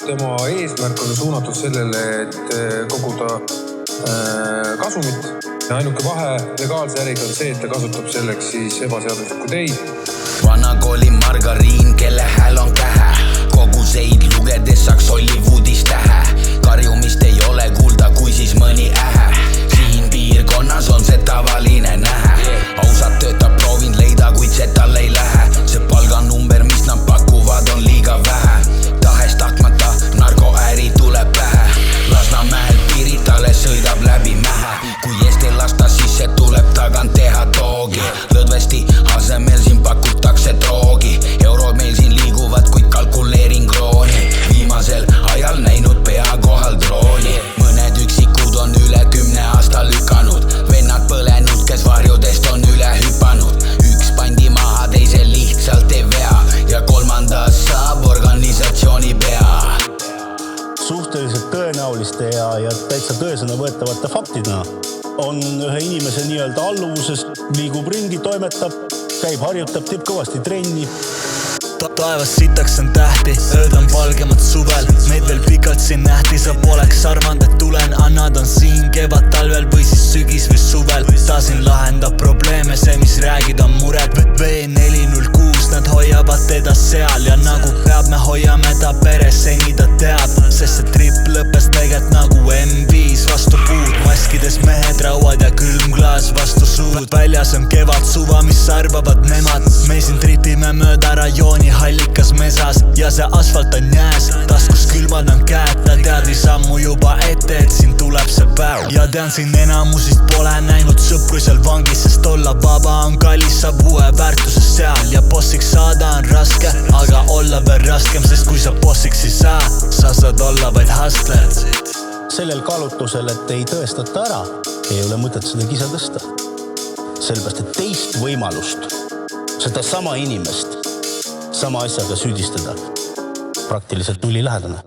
tema eesmärk on suunatud sellele, et koguda kasumit. Ja ainuke vahe legaalse äriga on see, et ta kasutab selleks siis ebaseaduslikku teid. Vanakooli margariin, kelle hääl on kähe. Koguseid lugedes saaks Hollywoodis tähe. Karjumist ei ole kuulda, kui siis mõni ähe. Siin piirkonnas on see tavaline nähe. Ausad töötab proovin leida, kuid see tal ei lähe. See palganumber, mis nad pakuvad, on liiga vähe. Tahes tahtmata narkoäri tuleb pähe. Lasnamäel Piritale sõidab läbi mähe. Kui eest ei lasta, siis see tuleb tagant teha toogi. Lõdvesti asemel siin pakutakse droogi. Eurod meil siin liiguvad, kuid kalkuleerin krooni. Viimasel ajal näinud pea kohal drooni. Mõned üksikud on üle 10 aasta lükanud. Vennad põlenud, kes varjudest on üle hüpanud. Üks pandi maha, teise lihtsalt ei vea. Ja kolmandas saab organisatsiooni pea. Suhteliselt tõenäoliste ja täitsa tõesena võetavate faktina on ühe inimese nii-öelda alluvuses, liigub ringi, toimetab, käib, harjutab, teeb kõvasti trenni. Taevas sitaks on tähti, ööd on valgemad suvel. Meid veel pikalt siin nähti, sa poleks arvanud, et tulen. Annad on siin kevad talvel või siis sügis või suvel. Ta siin lahendab probleeme, see mis räägid on mured. V406, nad hoiavad teda seal ja nagu peab, me hoiame ta peres, seni ta teab. Sest see trip lõppes tegelikult nagu M5 vastu puud. Maskides mehed rauad ja külmklaas vastu suud. Väljas on kevad suva, mis arvavad nemad. Me siin tripime mööda rajooni hallikas mesas ja see asfalt on jääs. Taskus külmad on käed, ta teadis ammu juba ette, et siin tuleb see päev. Ja tean siin enamusist pole näinud sõpru seal vangis, sest olla vaba on kallis, saab uue väärtuse seal. Ja bossiks saada on raske, aga olla veel raskem, sest kui sa bossiks ei saa, sa saad olla vaid hustler. Sellel kaalutlusel, et ei tõestata ära, ei ole mõtet seda kisa tõsta. Sellepärast, et teist võimalust, seda sama inimest, sama asjaga süüdistada praktiliselt nullilähedane.